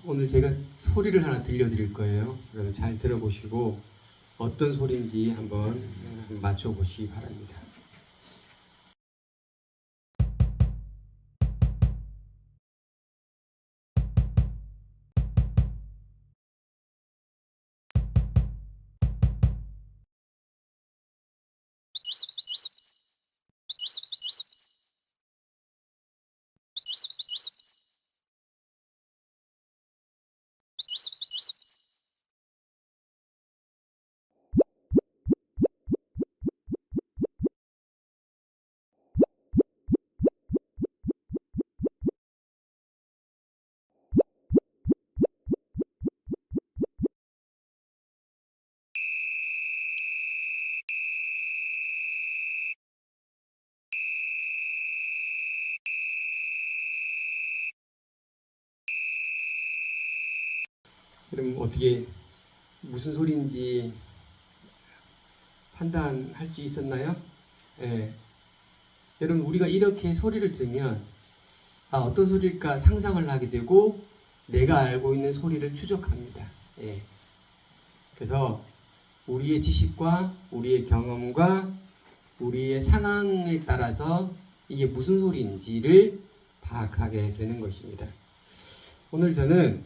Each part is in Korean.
오늘 제가 소리를 하나 들려드릴 거예요. 여러분 잘 들어보시고 어떤 소리인지 한번 맞춰보시기 바랍니다. 그럼 어떻게 무슨 소리인지 판단할 수 있었나요? 예. 여러분 우리가 이렇게 소리를 들으면 어떤 소리일까 상상을 하게 되고 내가 알고 있는 소리를 추적합니다. 예. 그래서 우리의 지식과 우리의 경험과 우리의 상황에 따라서 이게 무슨 소리인지를 파악하게 되는 것입니다. 오늘 저는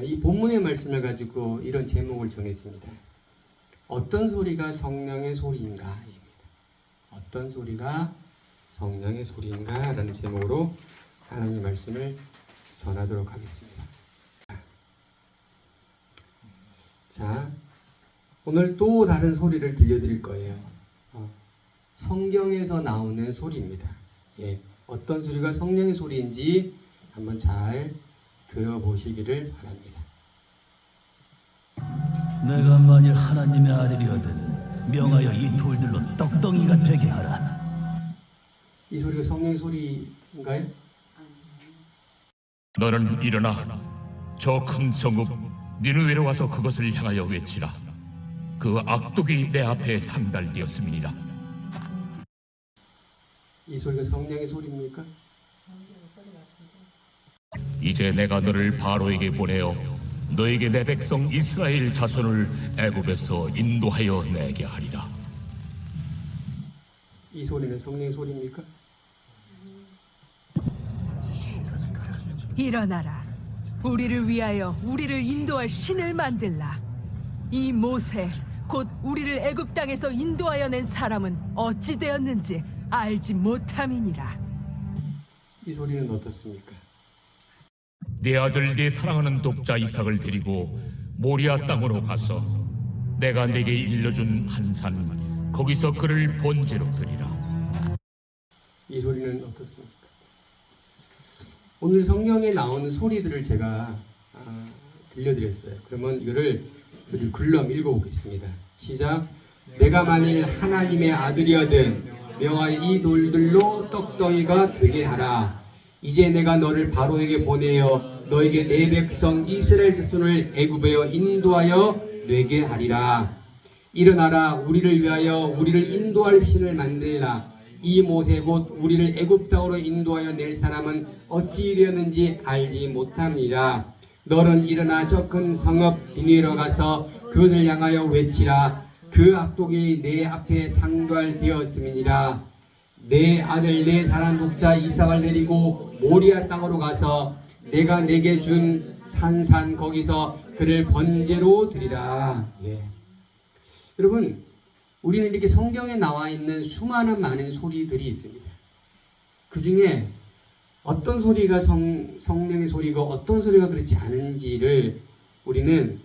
이 본문의 말씀을 가지고 이런 제목을 정했습니다. 어떤 소리가 성령의 소리인가? 어떤 소리가 성령의 소리인가? 라는 제목으로 하나님의 말씀을 전하도록 하겠습니다. 자, 오늘 또 다른 소리를 들려드릴 거예요. 성경에서 나오는 소리입니다. 예, 어떤 소리가 성령의 소리인지 한번 잘 들어보시기를 바랍니다. 내가 만일 하나님의 아들이거든 명하여 이 돌들로 떡덩이가 되게 하라. 이 소리가 성령의 소리인가요? 너는 일어나 저 큰 성읍 니느웨로 와서 그것을 향하여 외치라. 그 악독이 내 앞에 상달되었음이니라. 이 소리가 성령의 소리입니까? 이제 내가 너를 바로에게 보내어 너에게 내 백성 이스라엘 자손을 애굽에서 인도하여 내게 하리라. 이 소리는 성령의 소리입니까? 일어나라. 우리를 위하여 우리를 인도할 신을 만들라. 이 모세 곧 우리를 애굽 땅에서 인도하여 낸 사람은 어찌 되었는지 알지 못함이니라. 이 소리는 어떻습니까? 내 아들 네 사랑하는 독자 이삭을 데리고 모리아 땅으로 가서 내가 내게 일러준 한 산 거기서 그를 번제로 드리라. 이 소리는 어떻습니까? 오늘 성경에 나오는 소리들을 제가 들려드렸어요. 그러면 이거를 우리 글럼 읽어보겠습니다. 시작. 내가 만일 하나님의 아들이거든 명하여 이 돌들로 떡덩이가 되게 하라. 이제 내가 너를 바로에게 보내어 너에게 내 백성 이스라엘 자손을 애굽에 인도하여 내게 하리라. 일어나라. 우리를 위하여 우리를 인도할 신을 만들라. 이 모세 곧 우리를 애굽 땅으로 인도하여 낼 사람은 어찌 이르는지 알지 못함이라. 너는 일어나 저 큰 성읍 니느웨로 가서 그것을 향하여 외치라. 그 악독이 내 앞에 상달되었음이니라. 내 아들 내 사랑하는 독자 이삭을 데리고 모리아 땅으로 가서 내가 내게 준 산 거기서 그를 번제로 드리라. 예. 여러분 우리는 이렇게 성경에 나와 있는 수많은 많은 소리들이 있습니다. 그 중에 어떤 소리가 성령의 소리고 어떤 소리가 그렇지 않은지를 우리는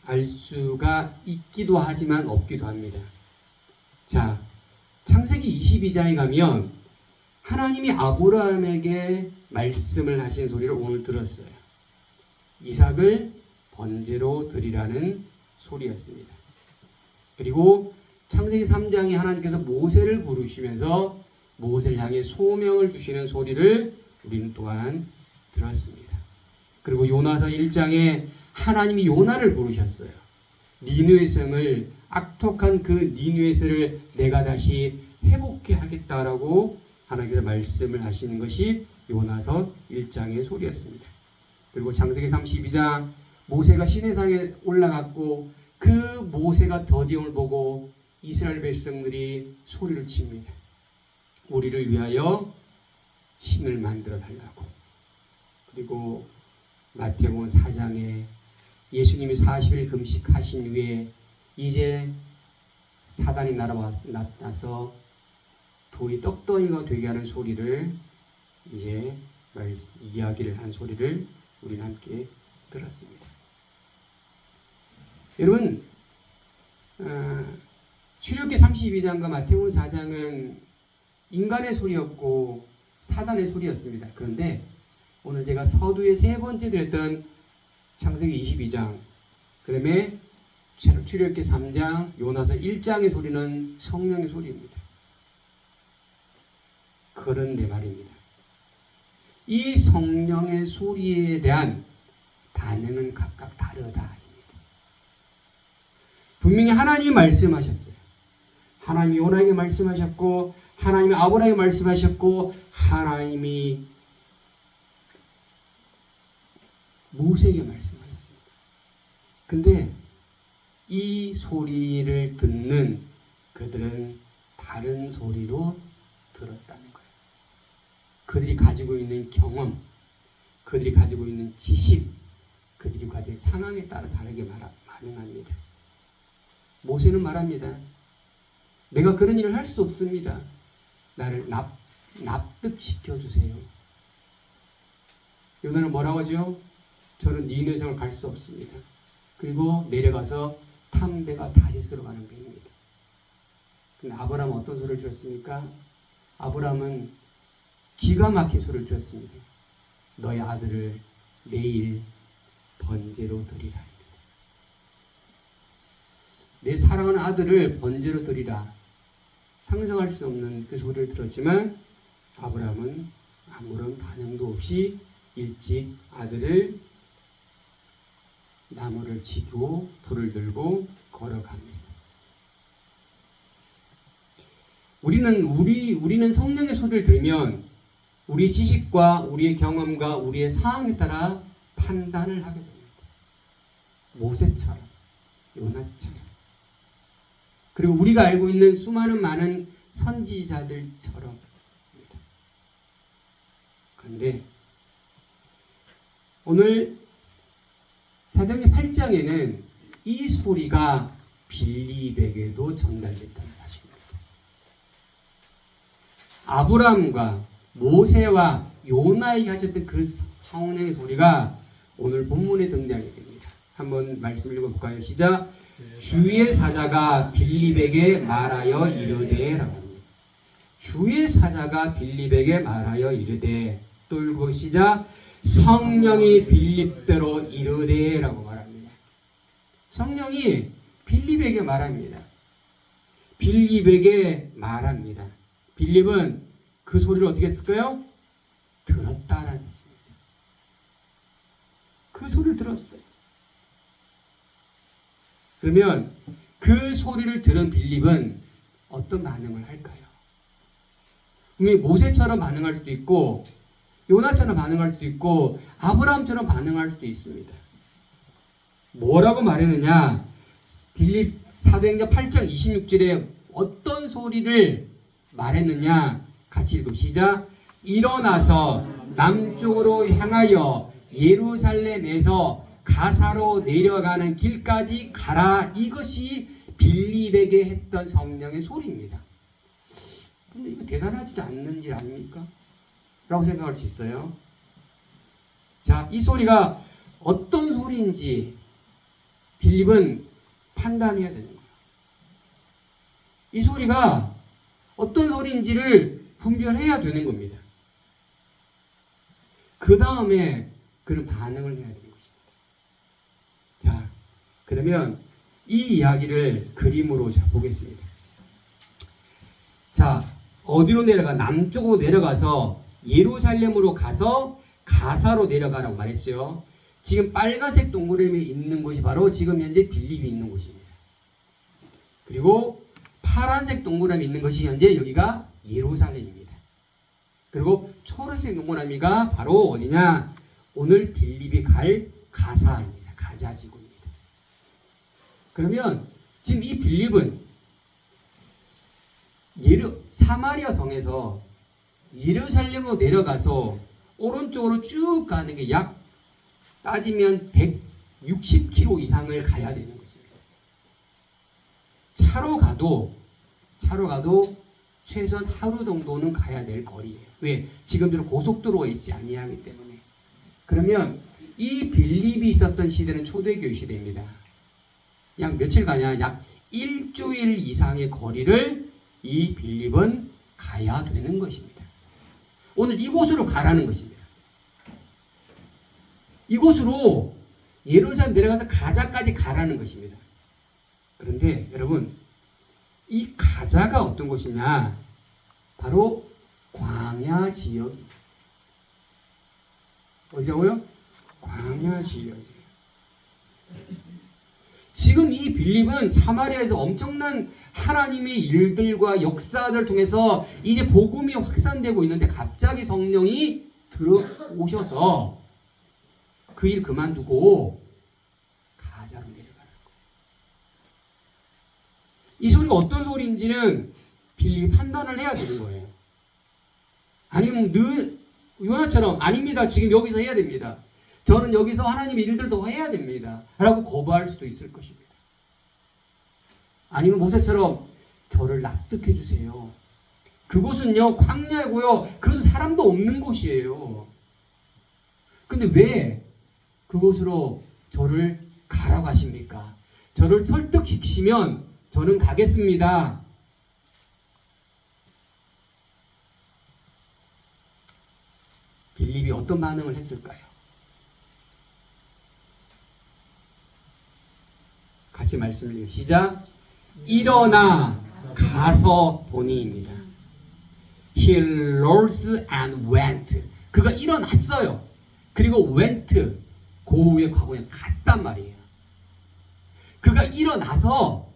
알 수가 있기도 하지만 없기도 합니다. 자, 창세기 22장에 가면 하나님이 아브라함에게 말씀을 하신 소리를 오늘 들었어요. 이삭을 번제로 드리라는 소리였습니다. 그리고 창세기 3장에 하나님께서 모세를 부르시면서 모세를 향해 소명을 주시는 소리를 우리는 또한 들었습니다. 그리고 요나서 1장에 하나님이 요나를 부르셨어요. 니느웨 성을 악독한 그 니느웨를 내가 다시 회복해 하겠다라고 하나님께서 말씀을 하시는 것이 요나서 1장의 소리였습니다. 그리고 창세기 32장 모세가 시내산에 올라갔고 그 모세가 더디움을 보고 이스라엘 백성들이 소리를 칩니다. 우리를 위하여 신을 만들어 달라고. 그리고 마태복음 4장에 예수님이 40일 금식하신 후에 이제 사단이 나타나서 돌이 떡덩이가 되게 하는 소리를 이제 이야기를 한 소리를 우리는 함께 들었습니다. 여러분, 출애굽기 32장과 마태복음 4장은 인간의 소리였고 사단의 소리였습니다. 그런데 오늘 제가 서두에 세 번째 드렸던 창세기 22장, 그 다음에 출애굽기 3장, 요나서 1장의 소리는 성령의 소리입니다. 그런데 말입니다. 이 성령의 소리에 대한 반응은 각각 다르다. 분명히 하나님이 말씀하셨어요. 하나님이 요나에게 말씀하셨고 하나님이 아브라함에게 말씀하셨고 하나님이 모세에게 말씀하셨습니다. 근데 이 소리를 듣는 그들은 다른 소리로 들었다는 거예요. 그들이 가지고 있는 경험, 그들이 가지고 있는 지식, 그들이 가지고 있는 상황에 따라 다르게 반응합니다. 모세는 말합니다. 내가 그런 일을 할 수 없습니다. 나를 납득시켜 주세요. 요나는 뭐라고 하죠? 저는 니네성을 갈 수 없습니다. 그리고 내려가서 탐배가 다시스로 가는 배입니다. 근데 아브라함은 어떤 소리를 들었습니까? 아브라함은 기가 막힌 소리를 들었습니다. 너의 아들을 내일 번제로 드리라. 내 사랑하는 아들을 번제로 드리라. 상상할 수 없는 그 소리를 들었지만 아브라함은 아무런 반응도 없이 일찍 아들을 나무를 지고 불을 들고 걸어갑니다. 우리는 성령의 소리를 들으면 우리 지식과 우리의 경험과 우리의 상황에 따라 판단을 하게 됩니다. 모세처럼, 요나처럼. 그리고 우리가 알고 있는 수많은 많은 선지자들처럼. 그런데 오늘 사도행전 8장에는 이 소리가 빌립에게도 전달됐다는 사실입니다. 아브라함과 모세와 요나에게 하셨던 그 성령의 소리가 오늘 본문에 등장하게 됩니다. 한번 말씀 읽어볼까요? 시작. 주의 사자가 빌립에게 말하여 이르되 라고 합니다. 주의 사자가 빌립에게 말하여 이르되, 또 읽고 시작. 성령이 빌립대로 이르되 라고 말합니다. 성령이 빌립에게 말합니다. 빌립에게 말합니다. 빌립은 그 소리를 어떻게 했을까요? 들었다라는 뜻입니다. 그 소리를 들었어요. 그러면 그 소리를 들은 빌립은 어떤 반응을 할까요? 분명히 모세처럼 반응할 수도 있고 요나처럼 반응할 수도 있고 아브라함처럼 반응할 수도 있습니다. 뭐라고 말했느냐? 빌립 사도행전 8장 26절에 어떤 소리를 말했느냐? 같이 읽읍 시작. 일어나서 남쪽으로 향하여 예루살렘에서 가사로 내려가는 길까지 가라. 이것이 빌립에게 했던 성령의 소리입니다. 근데 이거 대단하지도 않는 일 아닙니까? 라고 생각할 수 있어요. 자, 이 소리가 어떤 소리인지 빌립은 판단해야 되는 거예요. 이 소리가 어떤 소리인지를 분별해야 되는 겁니다. 그 다음에 그런 반응을 해야 되는 것입니다. 자, 그러면 이 이야기를 그림으로 보겠습니다. 자, 어디로 내려가? 남쪽으로 내려가서 예루살렘으로 가서 가사로 내려가라고 말했죠. 지금 빨간색 동그라미 있는 곳이 바로 지금 현재 빌립이 있는 곳입니다. 그리고 파란색 동그라미 있는 것이 현재 여기가 예루살렘입니다. 그리고 초록색 동그라미가 바로 어디냐? 오늘 빌립이 갈 가사입니다. 가자지구입니다. 그러면 지금 이 빌립은 사마리아 성에서 예루살렘으로 내려가서 오른쪽으로 쭉 가는 게 약 따지면 160km 이상을 가야 되는 것입니다. 차로 가도 최소한 하루 정도는 가야 될 거리예요. 왜? 지금대로 고속도로가 있지 아니하기 때문에. 그러면 이 빌립이 있었던 시대는 초대교회 시대입니다. 약 며칠 가냐? 약 일주일 이상의 거리를 이 빌립은 가야 되는 것입니다. 오늘 이곳으로 가라는 것입니다. 이곳으로 예루살렘 내려가서 가자까지 가라는 것입니다. 그런데 여러분, 이 가자가 어떤 곳이냐? 바로 광야 지역입니다. 어디라고요? 광야 지역이에요. 지금 이 빌립은 사마리아에서 엄청난 하나님의 일들과 역사들을 통해서 이제 복음이 확산되고 있는데 갑자기 성령이 들어오셔서 그 일 그만두고 가자로 내려가는 거예요. 이 소리가 어떤 소리인지는 빌립이 판단을 해야 되는 거예요. 아니면 요나처럼 아닙니다. 지금 여기서 해야 됩니다. 저는 여기서 하나님의 일들 더 해야 됩니다. 라고 거부할 수도 있을 것입니다. 아니면 모세처럼 저를 납득해 주세요. 그곳은요 광야고요. 그것은 사람도 없는 곳이에요. 근데 왜 그곳으로 저를 가라고 하십니까? 저를 설득시키시면 저는 가겠습니다. 빌립이 어떤 반응을 했을까요? 같이 말씀을 읽어요. 시작. 일어나 가서 보니입니다. He rose and went. 그가 일어났어요. 그리고 went, 고우의 과거에 갔단 말이에요. 그가 일어났고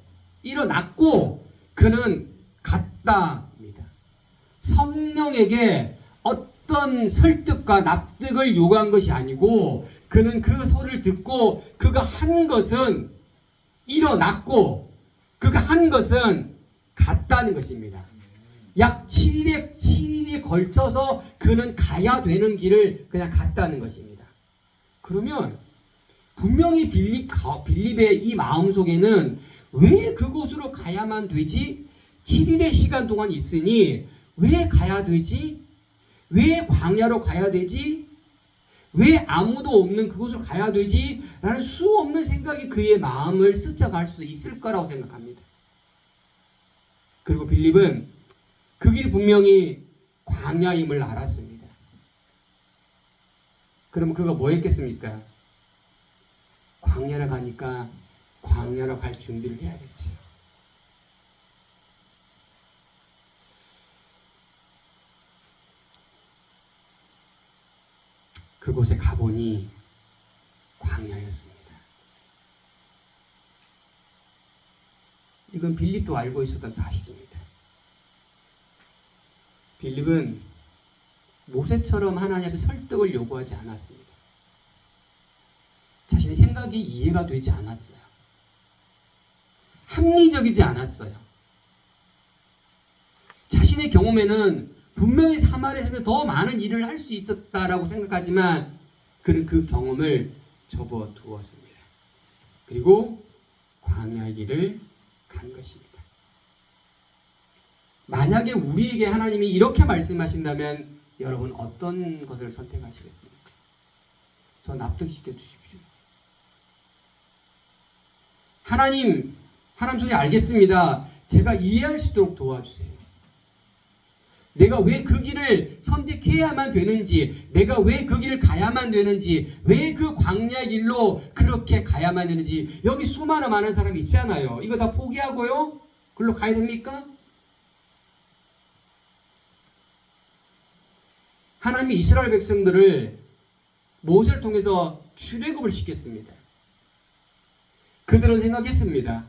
그는 갔답니다. 성령에게 어떤 설득과 납득을 요구한 것이 아니고 그는 그 소리를 듣고 그가 한 것은 일어났고 그가 한 것은 갔다는 것입니다. 약 7일에 걸쳐서 그는 가야 되는 길을 그냥 갔다는 것입니다. 그러면 분명히 빌립의 이 마음속에는 왜 그곳으로 가야만 되지? 7일의 시간 동안 있으니 왜 가야 되지? 왜 광야로 가야 되지? 왜 아무도 없는 그곳으로 가야 되지? 라는 수없는 생각이 그의 마음을 스쳐갈 수도 있을 거라고 생각합니다. 그리고 빌립은 그 길이 분명히 광야임을 알았습니다. 그러면 그가 뭐 했겠습니까? 광야를 가니까 광야로 갈 준비를 해야겠죠. 그곳에 가보니 광야였습니다. 이건 빌립도 알고 있었던 사실입니다. 빌립은 모세처럼 하나님의 설득을 요구하지 않았습니다. 자신의 생각이 이해가 되지 않았어요. 합리적이지 않았어요. 자신의 경험에는 분명히 사마리아에서 더 많은 일을 할 수 있었다라고 생각하지만 그는 그 경험을 접어두었습니다. 그리고 광야의 길을 간 것입니다. 만약에 우리에게 하나님이 이렇게 말씀하신다면 여러분 어떤 것을 선택하시겠습니까? 저 납득시켜 주십시오. 하나님 소리 알겠습니다. 제가 이해할 수 있도록 도와주세요. 내가 왜 그 길을 선택해야만 되는지, 내가 왜 그 길을 가야만 되는지, 왜 그 광야 길로 그렇게 가야만 되는지. 여기 수많은 많은 사람이 있잖아요. 이거 다 포기하고요? 글로 가야 됩니까? 하나님이 이스라엘 백성들을 모세를 통해서 출애굽을 시켰습니다. 그들은 생각했습니다.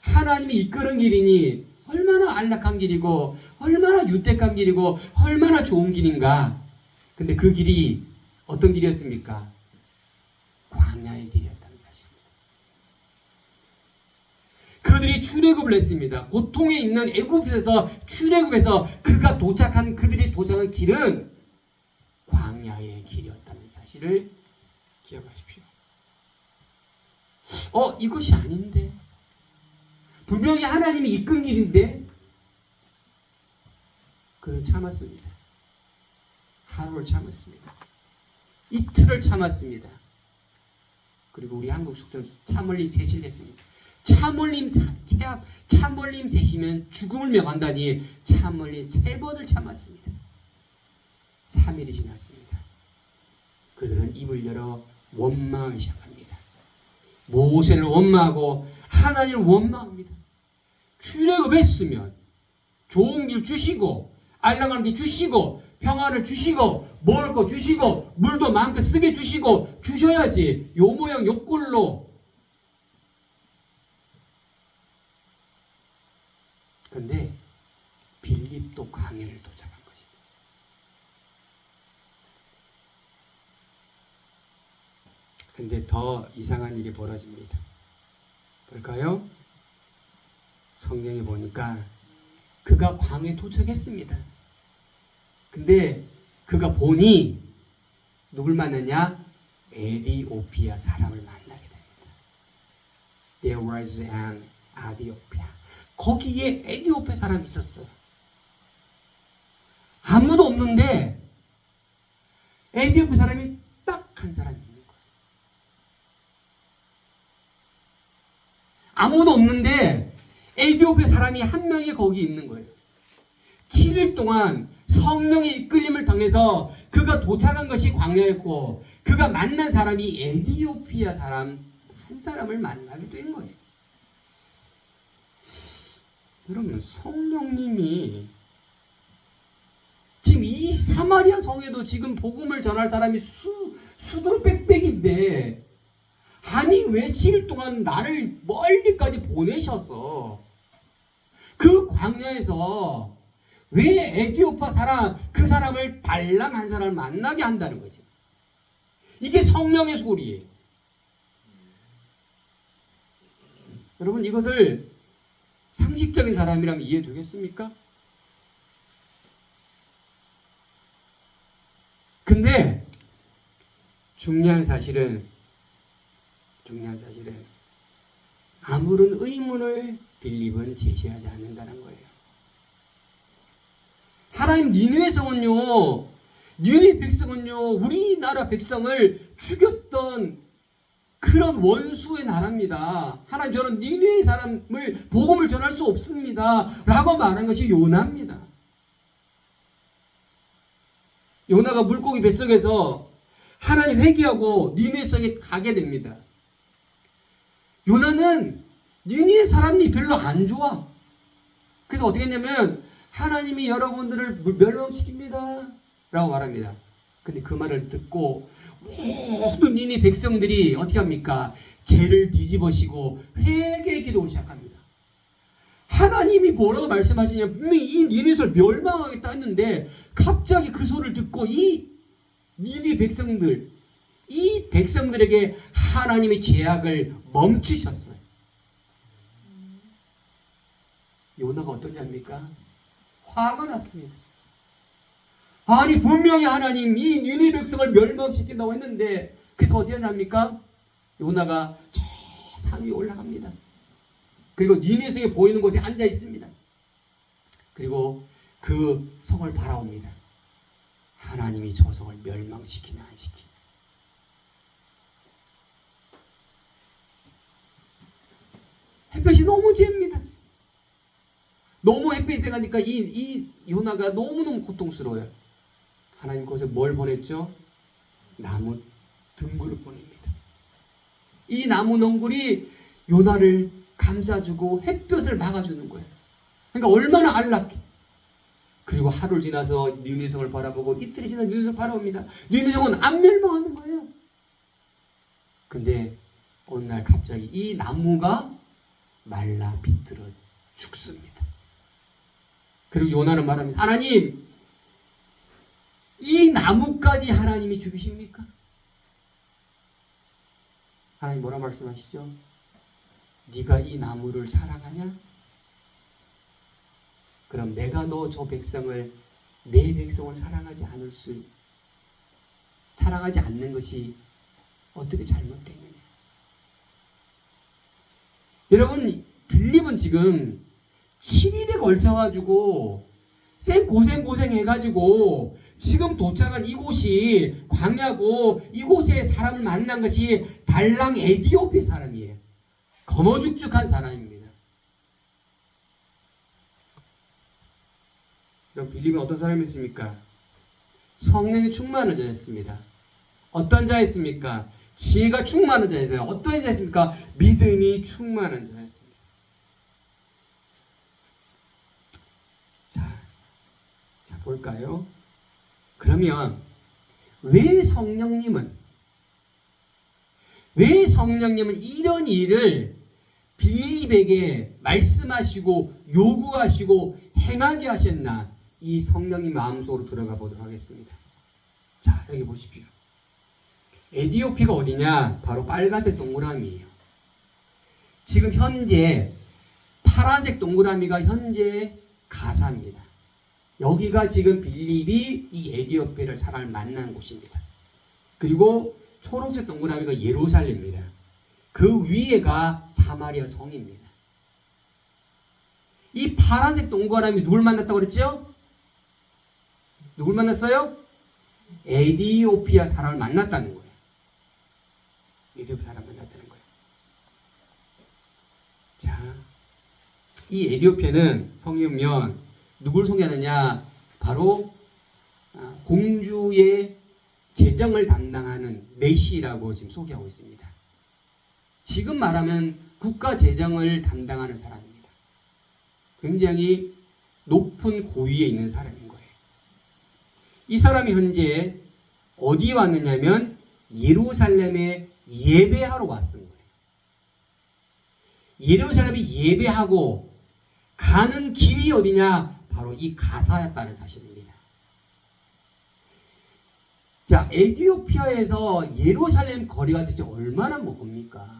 하나님이 이끄는 길이니 얼마나 안락한 길이고 얼마나 유택한 길이고 얼마나 좋은 길인가. 근데 그 길이 어떤 길이었습니까? 광야의 길이었다는 사실입니다. 그들이 출애굽을 했습니다. 고통에 있는 애굽에서 출애굽해서 그들이 도착한 길은 광야의 길이었다는 사실을 기억하십시오. 이것이 아닌데, 분명히 하나님이 이끈 길인데, 그는 참았습니다. 하루를 참았습니다. 이틀을 참았습니다. 그리고 우리 한국 속담 참을림 셋을 했습니다. 참을림 셋이면 죽음을 명한다니 참을림 3번을 참았습니다. 3일이 지났습니다. 그들은 입을 열어 원망하기 시작합니다. 모세를 원망하고 하나님을 원망합니다. 출애굽했으면 좋은 길 주시고 알랑한 길 주시고 평안을 주시고 먹을 거 주시고 물도 마음껏 쓰게 주시고 주셔야지 요 모양 요 꼴로. 근데 빌립도 광야를 도착한 것입니다. 근데 더 이상한 일이 벌어집니다. 볼까요? 성경에 보니까 그가 광야에 도착했습니다. 근데 그가 보니 누굴 만나냐? 에디오피아 사람을 만나게 됩니다. There was an Ethiopia. 거기에 에디오피아 사람이 있었어요. 아무도 없는데 에디오피아 사람이 딱 한 사람이 있는 거예요. 아무도 없는데 에디오피아 사람이 한 명이 거기 있는 거예요. 7일 동안 성령의 이끌림을 통해서 그가 도착한 것이 광야였고 그가 만난 사람이 에디오피아 사람 한 사람을 만나게 된 거예요. 여러분, 성령님이 지금 이 사마리아 성에도 지금 복음을 전할 사람이 수두룩 빽빽인데, 아니 왜 7일 동안 나를 멀리까지 보내셔서 그 광야에서 왜 에디오파 사람, 그 사람을 발랑 한 사람을 만나게 한다는 거지. 이게 성령의 소리예요. 여러분, 이것을 상식적인 사람이라면 이해되겠습니까? 근데 중요한 사실은 아무런 의문을 빌립은 제시하지 않는다는 거예요. 하나님, 니느웨 백성은요 우리나라 백성을 죽였던 그런 원수의 나라입니다. 하나님, 저는 니느웨 사람을 복음을 전할 수 없습니다 라고 말한 것이 요나입니다. 요나가 물고기 뱃속에서 하나님 회개하고 니느웨 성에 가게 됩니다. 요나는 니느웨 사람이 별로 안 좋아. 그래서 어떻게 했냐면 하나님이 여러분들을 멸망시킵니다 라고 말합니다. 근데 그 말을 듣고 모든 니느웨 백성들이 어떻게 합니까? 죄를 뒤집어시고 회개의 기도를 시작합니다. 하나님이 뭐라고 말씀하시냐면 분명히 이 니느웨를 멸망하겠다 했는데 갑자기 그 소리를 듣고 이 니느웨 백성들, 이 백성들에게 하나님의 죄악을 멈추셨어요. 요나가 어떠냐입니까? 화가 났습니다. 아니 분명히 하나님 이 니느웨 백성을 멸망시킨다고 했는데, 그래서 어떻게 하냐입니까? 요나가 저 산 위에 올라갑니다. 그리고 니느웨 성에 보이는 곳에 앉아 있습니다. 그리고 그 성을 바라봅니다. 하나님이 저 성을 멸망시키나 안 시키나. 햇볕이 너무 잽니다. 너무 햇빛이 돼가니까 이 요나가 너무너무 고통스러워요. 하나님 그곳에 뭘 보냈죠? 나무 덩굴을 보냅니다. 이 나무 덩굴이 요나를 감싸주고 햇볕을 막아주는 거예요. 그러니까 얼마나 안락해. 그리고 하루를 지나서 니느웨 성을 바라보고 이틀이 지나서 니느웨 성을 바라봅니다. 니느웨 성은 안 멸망하는 거예요. 근데 어느 날 갑자기 이 나무가 말라 비틀어 죽습니다. 그리고 요나는 말합니다. 하나님, 이 나무까지 하나님이 죽이십니까? 하나님 뭐라 말씀하시죠? 네가 이 나무를 사랑하냐? 그럼 내가 너 저 백성을, 내 백성을 사랑하지 않는 것이 어떻게 잘못됐느냐? 여러분, 빌립은 지금 7일에 걸쳐가지고 고생 해가지고 지금 도착한 이곳이 광야고 이곳에 사람을 만난 것이 달랑 에디오피 사람이에요. 거머죽죽한 사람입니다. 그럼 빌립은 어떤 사람이었습니까? 성령이 충만한 자였습니다. 어떤 자였습니까? 지혜가 충만한 자였어요. 어떤 자였습니까? 믿음이 충만한 자였습니다. 자, 볼까요? 그러면 왜 성령님은 이런 일을 빌립에게 말씀하시고 요구하시고 행하게 하셨나? 이 성령님 마음속으로 들어가 보도록 하겠습니다. 자, 여기 보십시오. 에디오피가 어디냐? 바로 빨간색 동그라미예요. 지금 현재 파란색 동그라미가 현재 가사입니다. 여기가 지금 빌립이 이 에디오피를 사람을 만난 곳입니다. 그리고 초록색 동그라미가 예루살렘입니다. 그 위에가 사마리아 성입니다. 이 파란색 동그라미 누굴 만났다고 그랬죠? 누굴 만났어요? 에디오피아 사람을 만났다는 거예요. 에디오피아 사람 만났다는 거예요. 자, 이 에디오피아는 성에 보면 누굴 소개하느냐? 바로 공주의 재정을 담당하는 메시라고 지금 소개하고 있습니다. 지금 말하면 국가 재정을 담당하는 사람입니다. 굉장히 높은 고위에 있는 사람인 거예요. 이 사람이 현재 어디 왔느냐면 예루살렘에 예배하러 왔은 거예요. 예루살렘에 예배하고 가는 길이 어디냐? 바로 이 가사였다는 사실입니다. 자, 에티오피아에서 예루살렘 거리가 대체 얼마나 멉니까?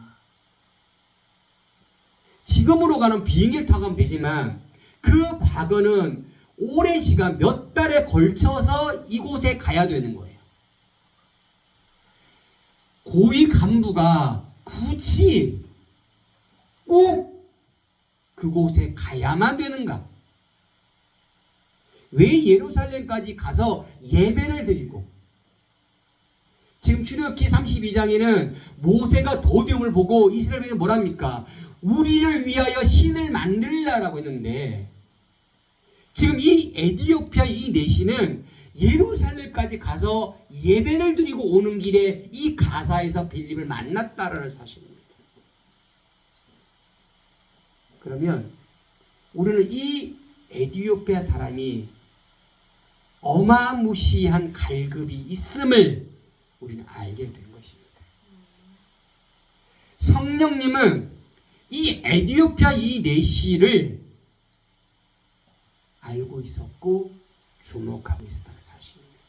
지금으로 가는 비행기를 타고 가면 되지만 그 과거는 오랜 시간 몇 달에 걸쳐서 이곳에 가야 되는 거예요. 고위 간부가 굳이 꼭 그곳에 가야만 되는가? 왜 예루살렘까지 가서 예배를 드리고, 지금 출애굽기 32장에는 모세가 도디움을 보고 이스라엘에게 뭐랍니까? 우리를 위하여 신을 만들라라고 했는데, 지금 이 에티오피아 이 내시는 예루살렘까지 가서 예배를 드리고 오는 길에 이 가사에서 빌립을 만났다라는 사실입니다. 그러면 우리는 이 에티오피아 사람이 어마무시한 갈급이 있음을 우리는 알게 된 것입니다. 성령님은 이 에티오피아 이 내시를 알고 있었고 주목하고 있었다는 사실입니다.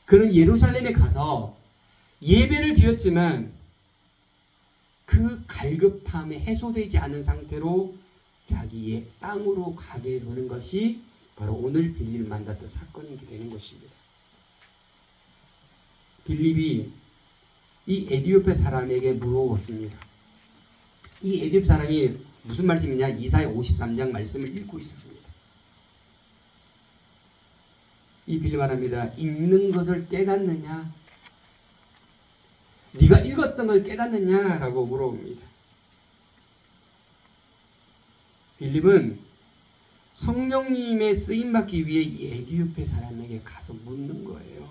그는 예루살렘에 가서 예배를 드렸지만 그 갈급함이 해소되지 않은 상태로 자기의 땅으로 가게 되는 것이 바로 오늘 빌립을 만났던 사건이 되는 것입니다. 빌립이 이 에티오피아 사람에게 물어봤습니다. 이 에티오피아 사람이 무슨 말씀이냐? 이사야 53장 말씀을 읽고 있었습니다. 이 빌립 말합니다. 읽는 것을 깨닫느냐? 네가 읽었던 걸 깨닫느냐? 라고 물어봅니다. 빌립은 성령님의 쓰임받기 위해 이 에티오피아 사람에게 가서 묻는 거예요.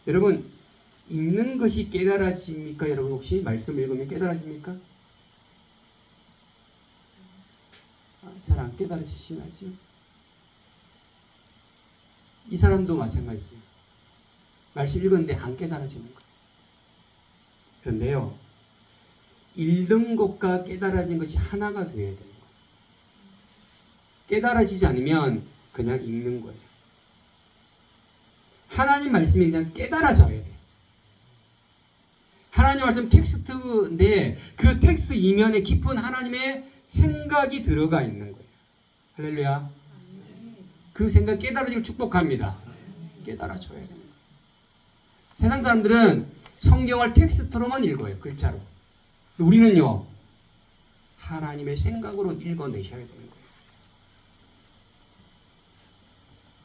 여러분, 읽는 것이 깨달아집니까? 여러분 혹시 말씀 읽으면 깨달아집니까? 잘 안 깨달아지시나요? 이 사람도 마찬가지죠. 말씀 읽었는데 안 깨달아지는 거예요. 그런데요, 읽는 것과 깨달아진 것이 하나가 되어야 되는 거예요. 깨달아지지 않으면 그냥 읽는 거예요. 하나님 말씀이 그냥 깨달아져야 돼요. 하나님 말씀 텍스트인데 그 텍스트 이면에 깊은 하나님의 생각이 들어가 있는 거예요. 할렐루야. 그 생각 깨달아지길 축복합니다. 깨달아져야 되는 거예요. 세상 사람들은 성경을 텍스트로만 읽어요. 글자로. 우리는요. 하나님의 생각으로 읽어내셔야 되는 거예요.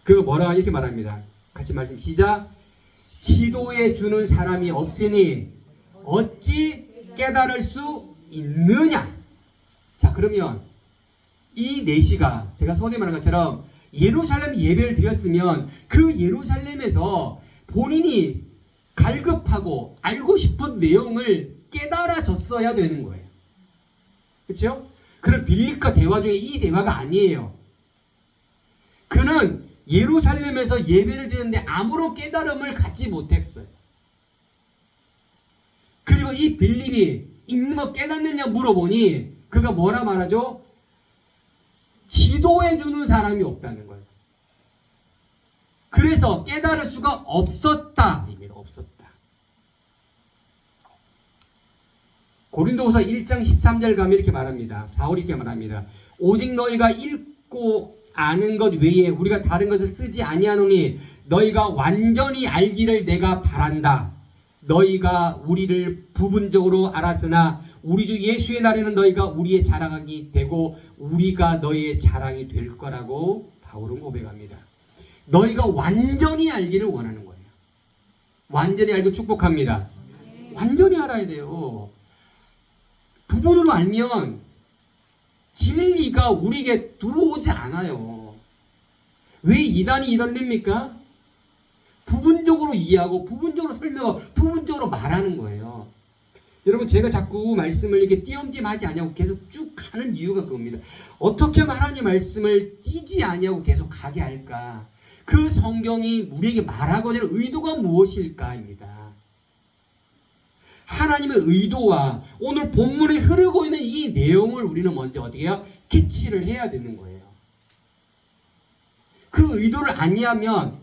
그거 뭐라 이렇게 말합니다. 같이 말씀 시작. 지도해 주는 사람이 없으니 어찌 깨달을 수 있느냐. 자, 그러면 이 내시가 제가 소개 말한 것처럼 예루살렘 예배를 드렸으면 그 예루살렘에서 본인이 갈급하고 알고 싶은 내용을 깨달아졌어야 되는 거예요. 그렇죠? 그런 빌립과 대화 중에 이 대화가 아니에요. 그는 예루살렘에서 예배를 드렸는데 아무런 깨달음을 갖지 못했어요. 그리고 이 빌립이 읽는 거 깨닫느냐 물어보니 그가 뭐라 말하죠? 지도해주는 사람이 없다는 거예요. 그래서 깨달을 수가 없었다. 없었다. 고린도후서 1장 13절 가면 이렇게 말합니다. 바울이 이렇게 말합니다. 오직 너희가 읽고 아는 것 외에 우리가 다른 것을 쓰지 아니하노니 너희가 완전히 알기를 내가 바란다. 너희가 우리를 부분적으로 알았으나 우리 주 예수의 날에는 너희가 우리의 자랑이 되고 우리가 너희의 자랑이 될 거라고 바울은 고백합니다. 너희가 완전히 알기를 원하는 거예요. 완전히 알고 축복합니다. 완전히 알아야 돼요. 부분으로 알면 진리가 우리에게 들어오지 않아요. 왜 이단이 됩니까? 부분적으로 이해하고 부분적으로 설명하고 부분적으로 말하는 거예요. 여러분 제가 자꾸 말씀을 이렇게 띄엄띄엄 하지 않냐고 계속 쭉 가는 이유가 그겁니다. 어떻게 하면 하나님 말씀을 띄지 않냐고 계속 가게 할까? 그 성경이 우리에게 말하고자 하는 의도가 무엇일까입니다. 하나님의 의도와 오늘 본문에 흐르고 있는 이 내용을 우리는 먼저 어떻게 해요? 캐치를 해야 되는 거예요. 그 의도를 아니하면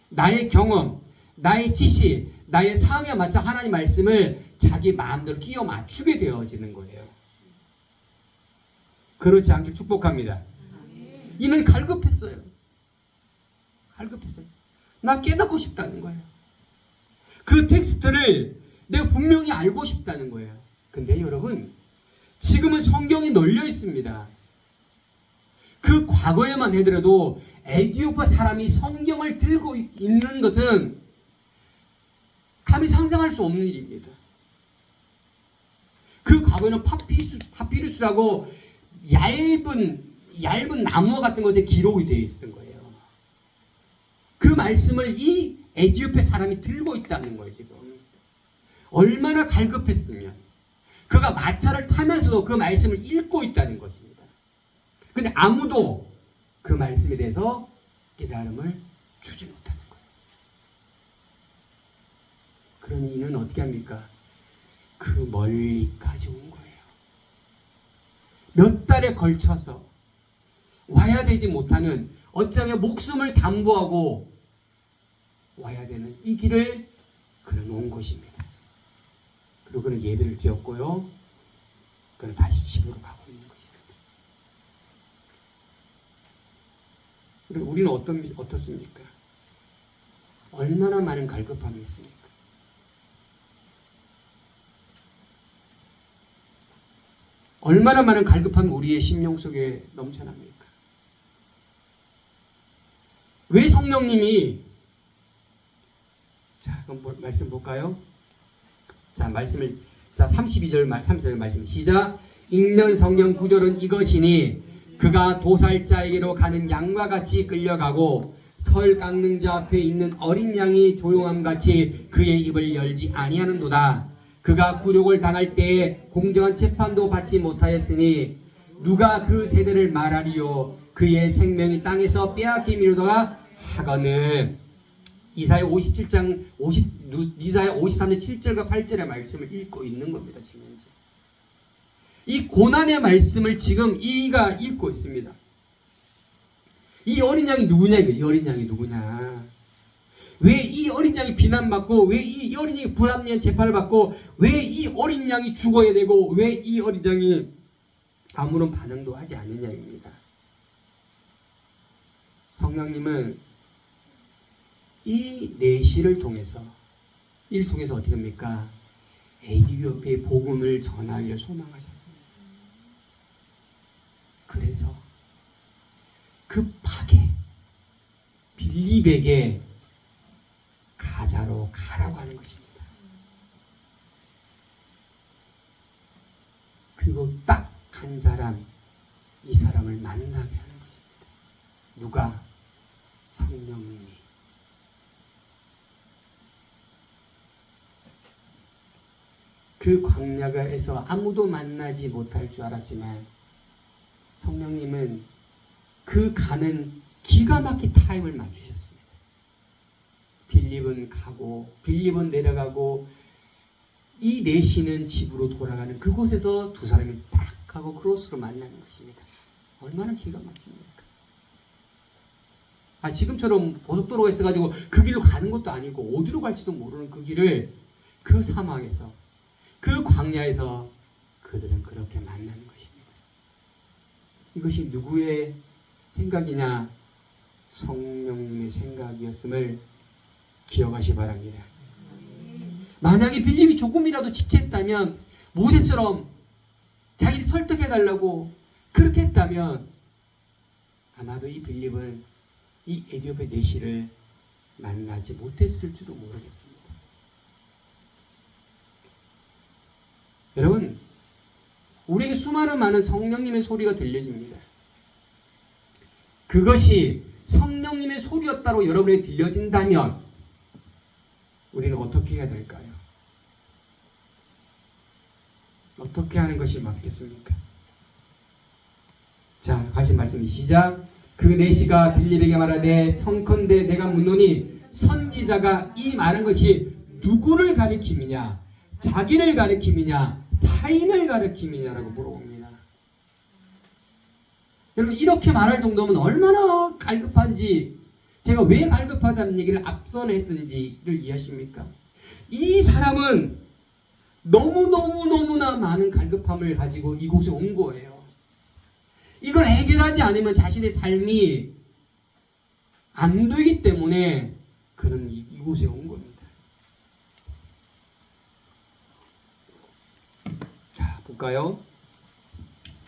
나의 경험, 나의 지식, 나의 상황에 맞춰 하나님 말씀을 자기 마음대로 끼워 맞추게 되어지는 거예요. 그렇지 않길 축복합니다. 이는 갈급했어요. 갈급했어요. 나 깨닫고 싶다는 거예요. 그 텍스트를 내가 분명히 알고 싶다는 거예요. 근데 여러분 지금은 성경이 널려 있습니다. 그 과거에만 하더라도 에디오파 사람이 성경을 들고 있는 것은 감히 상상할 수 없는 일입니다. 그 과거에는 파피루스라고 얇은 나무 같은 것에 기록이 되어 있었던 거예요. 그 말씀을 이 에디오파 사람이 들고 있다는 거예요. 지금 얼마나 갈급했으면 그가 마차를 타면서도 그 말씀을 읽고 있다는 것입니다. 근데 아무도 그 말씀에 대해서 깨달음을 주지 못하는 거예요. 그러니 이는 어떻게 합니까? 그 멀리까지 온 거예요. 몇 달에 걸쳐서 와야 되지 못하는 어쩌면 목숨을 담보하고 와야 되는 이 길을 그는 온 것입니다. 그리고 그는 예배를 드렸고요. 그는 다시 집으로 가고 있는 것입니다. 그리고 우리는 어떻습니까? 얼마나 많은 갈급함이 있습니까? 얼마나 많은 갈급함이 우리의 심령 속에 넘쳐납니까? 왜 성령님이 자, 그럼 말씀 볼까요? 자, 32절 말씀 시작. 읽는 성경 구절은 이것이니 그가 도살자에게로 가는 양과 같이 끌려가고 털 깎는 자 앞에 있는 어린 양이 조용함같이 그의 입을 열지 아니하는도다. 그가 굴욕을 당할 때에 공정한 재판도 받지 못하였으니 누가 그 세대를 말하리요. 그의 생명이 땅에서 빼앗김이로다 하거늘. 이사야 53년 7절과 8절의 말씀을 읽고 있는 겁니다. 지금 현재. 이 고난의 말씀을 지금 이가 읽고 있습니다. 이 어린 양이 누구냐 이거. 이 어린 양이 누구냐. 왜 이 어린 양이 비난받고, 왜 이 어린 양이 불합리한 재판을 받고, 왜 이 어린 양이 죽어야 되고, 왜 이 어린 양이 아무런 반응도 하지 않느냐입니다. 성령님은 이 내시를 통해서, 이를 통해서 어떻게 합니까? 에티오피아의 복음을 전하기를 소망하셨습니다. 그래서 급하게 빌립에게 가자로 가라고 하는 것입니다. 그리고 딱 한 사람, 이 사람을 만나게 하는 것입니다. 누가? 성령님이. 그 광야에서 아무도 만나지 못할 줄 알았지만 성령님은 그 가는 기가 막힌 타임을 맞추셨습니다. 빌립은 가고, 빌립은 내려가고, 이 내시는 집으로 돌아가는 그곳에서 두 사람이 딱 하고 크로스로 만나는 것입니다. 얼마나 기가 막힙니까? 지금처럼 고속도로가 있어가지고 그 길로 가는 것도 아니고 어디로 갈지도 모르는 그 길을 그 사막에서, 그 광야에서 그들은 그렇게 만나는 것입니다. 이것이 누구의 생각이냐? 성령님의 생각이었음을 기억하시 바랍니다. 만약에 빌립이 조금이라도 지체했다면, 모세처럼 자기를 설득해달라고 그렇게 했다면 아마도 이 빌립은 이 에티오피아 내시를 만나지 못했을지도 모르겠습니다. 여러분, 우리에게 수많은 많은 성령님의 소리가 들려집니다. 그것이 성령님의 소리였다고 여러분에게 들려진다면 우리는 어떻게 해야 될까요? 어떻게 하는 것이 맞겠습니까? 자, 다시 말씀이 시작. 그 내시가 빌립에게 말하되 청컨대 내가 묻노니 선지자가 이 말한 것이 누구를 가리킴이냐? 자기를 가리킴이냐? 타인을 가리킴이냐라고 물어봅니다. 여러분, 이렇게 말할 정도면 얼마나 갈급한지, 제가 왜 갈급하다는 얘기를 앞선에 했는지를 이해하십니까? 이 사람은 너무나 많은 갈급함을 가지고 이곳에 온 거예요. 이걸 해결하지 않으면 자신의 삶이 안 되기 때문에 그는 이곳에 온 겁니다. 자, 볼까요?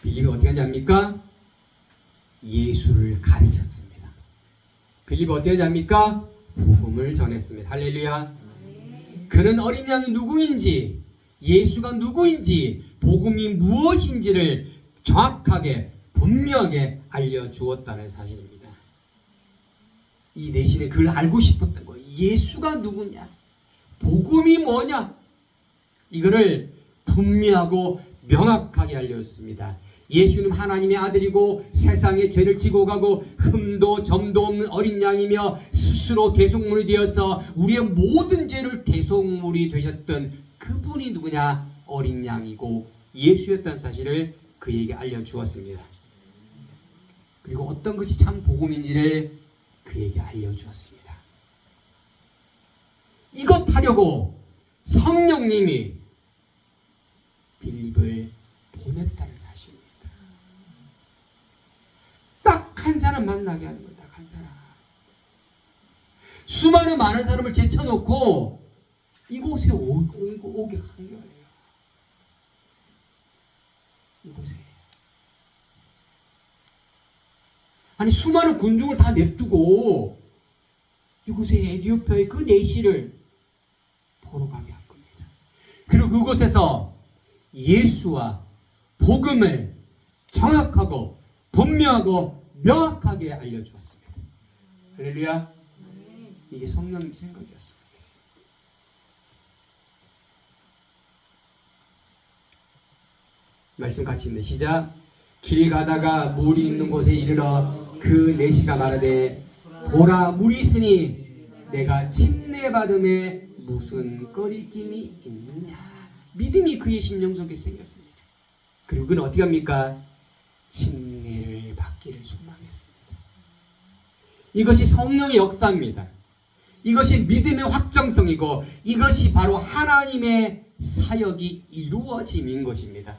빌립이 어떻게 하냐입니까? 예수를 가르쳤습니다. 빌립이 어떻게 하냐입니까? 복음을 전했습니다. 할렐루야. 그는 어린 양이 누구인지, 예수가 누구인지, 복음이 무엇인지를 정확하게 분명하게 알려주었다는 사실입니다. 이 내신에 그걸 알고 싶었던 거예요. 예수가 누구냐, 복음이 뭐냐, 이거를 분명하고 명확하게 알려줬습니다. 예수는 하나님의 아들이고 세상의 죄를 지고 가고 흠도 점도 없는 어린 양이며 스스로 대속물이 되어서 우리의 모든 죄를 대속물이 되셨던 그분이 누구냐? 어린 양이고 예수였다는 사실을 그에게 알려주었습니다. 그리고 어떤 것이 참 복음인지를 그에게 알려주었습니다. 이것 하려고 성령님이 빌립을 보냈다는 사실입니다. 딱 한 사람 만나게 하는 거예요. 딱 한 사람. 수많은 많은 사람을 제쳐놓고 이곳에 오게 한 거예요. 이곳에. 아니, 수많은 군중을 다 냅두고 이곳에 에티오피아의 그 내시를 보러 가게 한 겁니다. 그리고 그곳에서 예수와 복음을 정확하고 분명하고 명확하게 알려주었습니다. 할렐루야. 이게 성령의 생각이었습니다. 말씀 같이 있는 시작. 길 가다가 물이 있는 곳에 이르러 그 내시가 말하되 보라, 물이 있으니 내가 침례받음에 무슨 꺼리낌이 있느냐. 믿음이 그의 심령 속에 생겼습니다. 그리고 그는 어떻게 합니까? 침례를 받기를 소망했습니다. 이것이 성령의 역사입니다. 이것이 믿음의 확정성이고 이것이 바로 하나님의 사역이 이루어짐인 것입니다.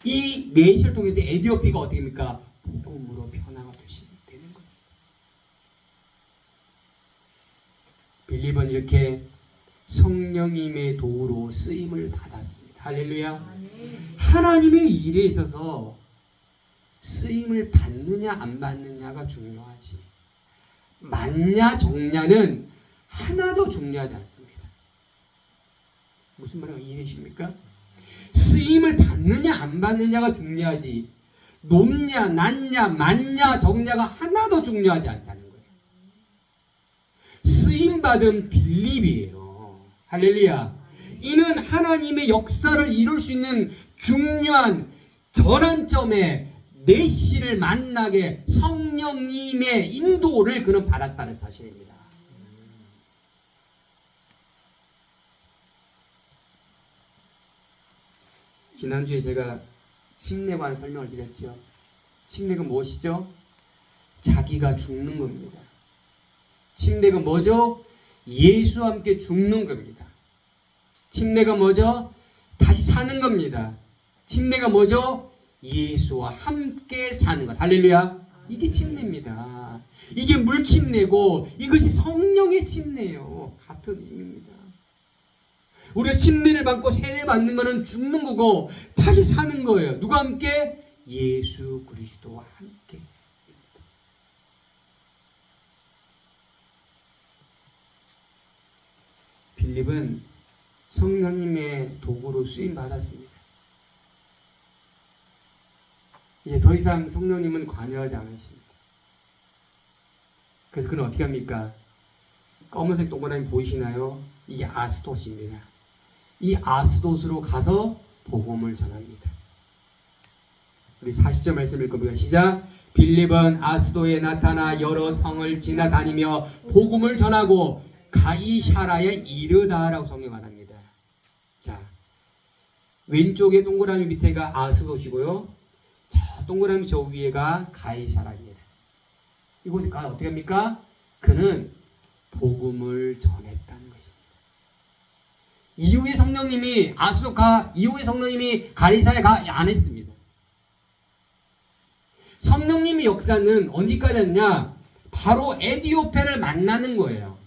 이 메시를 통해서 에디오피가 어떻게 됩니까? 복음으로 변화가 되는 거예요. 빌립은 이렇게 성령님의 도구로 쓰임을 받았습니다. 할렐루야. 하나님의 일에 있어서 쓰임을 받느냐 안 받느냐가 중요하지, 맞냐 적냐는 하나도 중요하지 않습니다. 무슨 말인가 이해되십니까? 쓰임을 받느냐 안 받느냐가 중요하지, 높냐 낮냐 많냐 적냐가 하나도 중요하지 않다는 거예요. 쓰임받은 빌립이에요. 할렐루야. 이는 하나님의 역사를 이룰 수 있는 중요한 전환점에 메시를 만나게 성령님의 인도를 그는 받았다는 사실입니다. 지난주에 제가 침례에 관한 설명을 드렸죠. 침례가 무엇이죠? 자기가 죽는 겁니다. 침례가 뭐죠? 예수와 함께 죽는 겁니다. 침례가 뭐죠? 다시 사는 겁니다. 침례가 뭐죠? 예수와 함께 사는 것. 할렐루야. 이게 침례입니다. 이게 물침례고 이것이 성령의 침례예요. 같은 의미입니다. 우리가 침례를 받고 세례 받는 것은 죽는 거고 다시 사는 거예요. 누가 함께? 예수 그리스도와 함께. 빌립은 성령님의 도구로 쓰임 받았습니다. 이제 더 이상 성령님은 관여하지 않으십니다. 그래서 그는 어떻게 합니까? 검은색 동그라미 보이시나요? 이게 아스돗입니다. 이 아스돗으로 가서 복음을 전합니다. 우리 40절 말씀 읽어보겠습니다. 시작. 빌립은 아스도에 나타나 여러 성을 지나다니며 복음을 전하고 가이사라에 이르다라고 성경 말합니다. 자, 왼쪽에 동그라미 밑에가 아스돗이고요. 저 동그라미 저 위에가 가이사라입니다. 이곳에 가 어떻게 합니까? 그는 복음을 전했다는 것입니다. 이후에 성령님이 아스돗 가, 이후에 성령님이 가이사라에 가 안 했습니다. 성령님의 역사는 어디까지 했냐? 바로 에디오페를 만나는 거예요.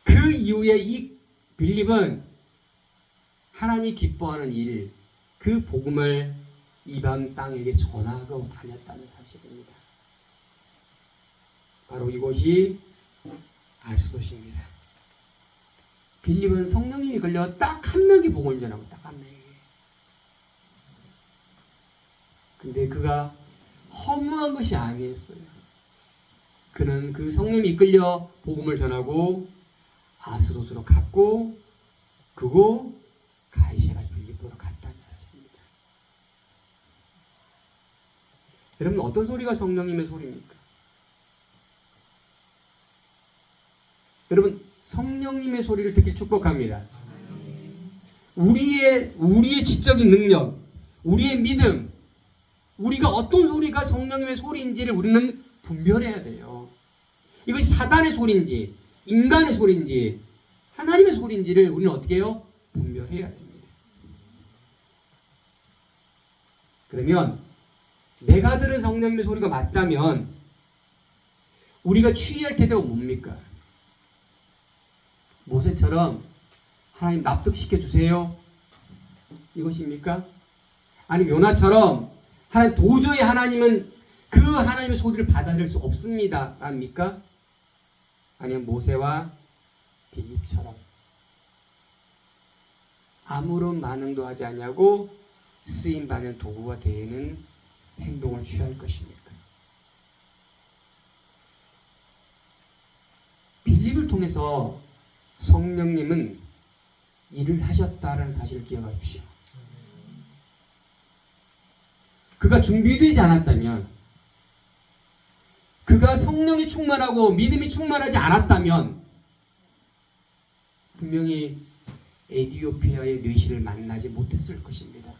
그 이후에 이 빌립은 하나님이 기뻐하는 일, 그 복음을 이방 땅에게 전하고 다녔다는 사실입니다. 바로 이곳이 아스돗입니다. 빌립은 성령님이 걸려 딱 한 명이 복음을 전하고 딱 한 명이. 근데 그가 허무한 것이 아니었어요. 그는 그 성령이 이끌려 복음을 전하고 아스돗으로 갔고 그고 가이사라 빌립보로 갔다는 것입니다. 여러분 어떤 소리가 성령님의 소리입니까? 여러분 성령님의 소리를 듣기 축복합니다. 우리의 지적인 능력, 우리의 믿음, 우리가 어떤 소리가 성령님의 소리인지를 우리는 분별해야 돼요. 이것이 사단의 소리인지 인간의 소리인지 하나님의 소리인지를 우리는 어떻게 해요? 분별해야 됩니다. 그러면 내가 들은 성령님의 소리가 맞다면 우리가 취할 태도가 뭡니까? 모세처럼 하나님 납득시켜 주세요 이것입니까? 아니면 요나처럼 하나님 도저히 하나님은 그 하나님의 소리를 받아들일 수 없습니다 합니까? 아니면 모세와 빌립처럼 아무런 반응도 하지 않냐고 쓰임받는 도구가 되는 행동을 취할 것입니까? 빌립을 통해서 성령님은 일을 하셨다는 사실을 기억하십시오. 그가 준비되지 않았다면, 그가 성령이 충만하고 믿음이 충만하지 않았다면 분명히 에디오피아의 뇌시를 만나지 못했을 것입니다.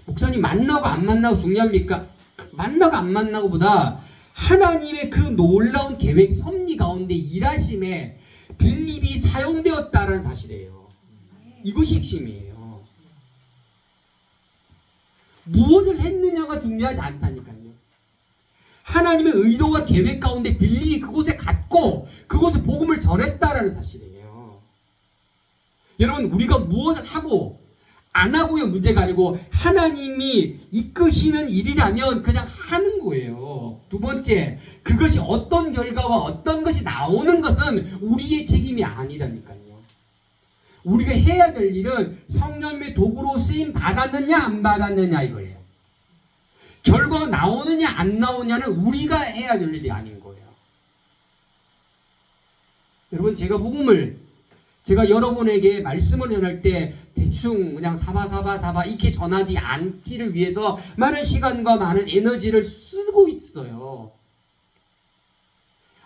목사님 만나고 안 만나고 중요합니까? 만나고 안 만나고보다 하나님의 그 놀라운 계획 섭리 가운데 일하심에 빌립이 사용되었다라는 사실이에요. 이것이 핵심이에요. 무엇을 했느냐가 중요하지 않다니까요. 하나님의 의도와 계획 가운데 빌립이 그곳에 갔고 그곳에 복음을 전했다라는 사실이에요. 여러분, 우리가 무엇을 하고 안 하고의 문제가 아니고 하나님이 이끄시는 일이라면 그냥 하는 거예요. 두 번째, 그것이 어떤 결과와 어떤 것이 나오는 것은 우리의 책임이 아니라니까요. 우리가 해야 될 일은 성령의 도구로 쓰임 받았느냐 안 받았느냐 이거예요. 결과가 나오느냐 안 나오느냐는 우리가 해야 될 일이 아닌 거예요. 여러분, 제가 여러분에게 말씀을 전할 때 대충 그냥 사바 이렇게 전하지 않기를 위해서 많은 시간과 많은 에너지를 쓰고 있어요.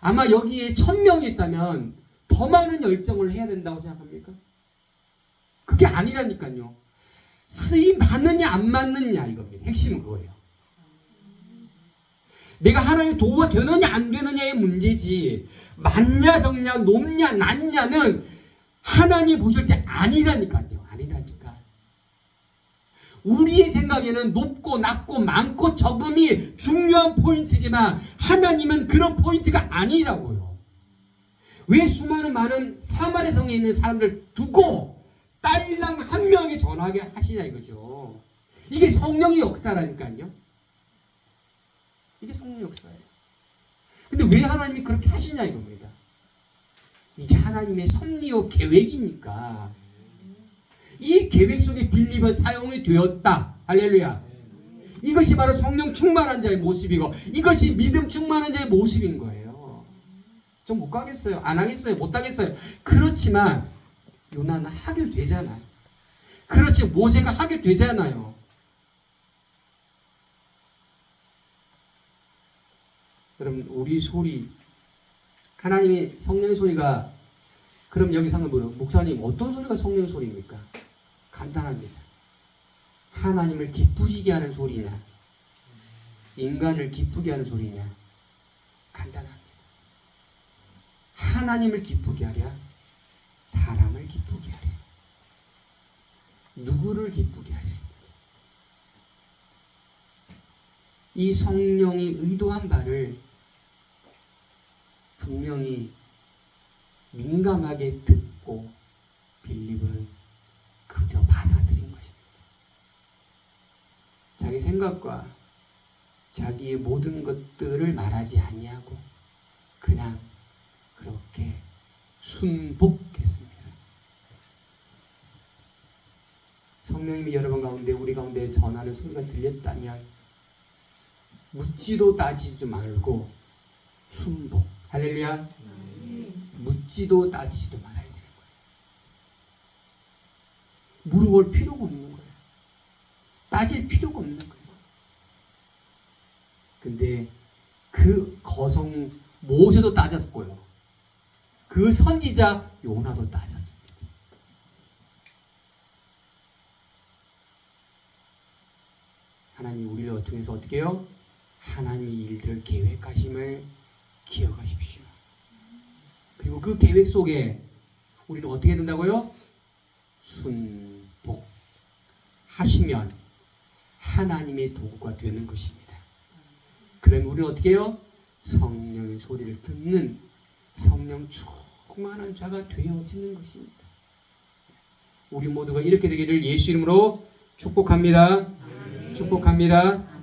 아마 여기에 1000명이 있다면 더 많은 열정을 해야 된다고 생각합니까? 그게 아니라니까요. 쓰임 받느냐 안 받느냐 이겁니다. 핵심은 그거예요. 내가 하나님의 도구가 되느냐 안 되느냐의 문제지 많냐 적냐 높냐 낮냐는 하나님 보실 때 아니라니까요. 아니라니까. 우리의 생각에는 높고 낮고 많고 적음이 중요한 포인트지만 하나님은 그런 포인트가 아니라고요. 왜 수많은 많은 사마리아 성에 있는 사람들 두고 딸랑 한 명에게 전하게 하시냐 이거죠. 이게 성령의 역사라니까요. 이게 성령 역사예요. 근데 왜 하나님이 그렇게 하시냐 이겁니다. 이게 하나님의 섭리요 계획이니까. 이 계획 속에 빌립은 사용이 되었다. 할렐루야. 이것이 바로 성령 충만한 자의 모습이고 이것이 믿음 충만한 자의 모습인 거예요. 좀 못 가겠어요. 안 하겠어요. 못 하겠어요. 그렇지만 요나는 하게 되잖아요. 그렇지 모세가 하게 되잖아요. 여러분, 우리 소리, 하나님의 성령의 소리가, 그럼 여기 상관 뭐예요? 목사님, 어떤 소리가 성령의 소리입니까? 간단합니다. 하나님을 기쁘시게 하는 소리냐, 인간을 기쁘게 하는 소리냐, 간단합니다. 하나님을 기쁘게 하랴, 사람을 기쁘게 하랴, 누구를 기쁘게 하랴. 이 성령이 의도한 바를 분명히 민감하게 듣고 빌립은 그저 받아들인 것입니다. 자기 생각과 자기의 모든 것들을 말하지 아니하고 그냥 그렇게 순복했습니다. 성령님이 여러분 가운데 우리 가운데 전하는 소리가 들렸다면 묻지도 따지지도 말고 순복. 할렐루야. 묻지도 따지지도 말아야 되는 거예요. 물어볼 필요가 없는 거예요. 따질 필요가 없는 거예요. 근데 그 거성 모세도 따졌고요. 그 선지자 요나도 따졌습니다. 하나님 우리를 통해서 어떻게 해요? 하나님의 일들을 계획하심을 기억하십시오. 그리고 그 계획 속에 우리는 어떻게 된다고요? 순복하시면 하나님의 도구가 되는 것입니다. 그럼 우리는 어떻게 해요? 성령의 소리를 듣는 성령 충만한 자가 되어지는 것입니다. 우리 모두가 이렇게 되기를 예수 이름으로 축복합니다. 축복합니다.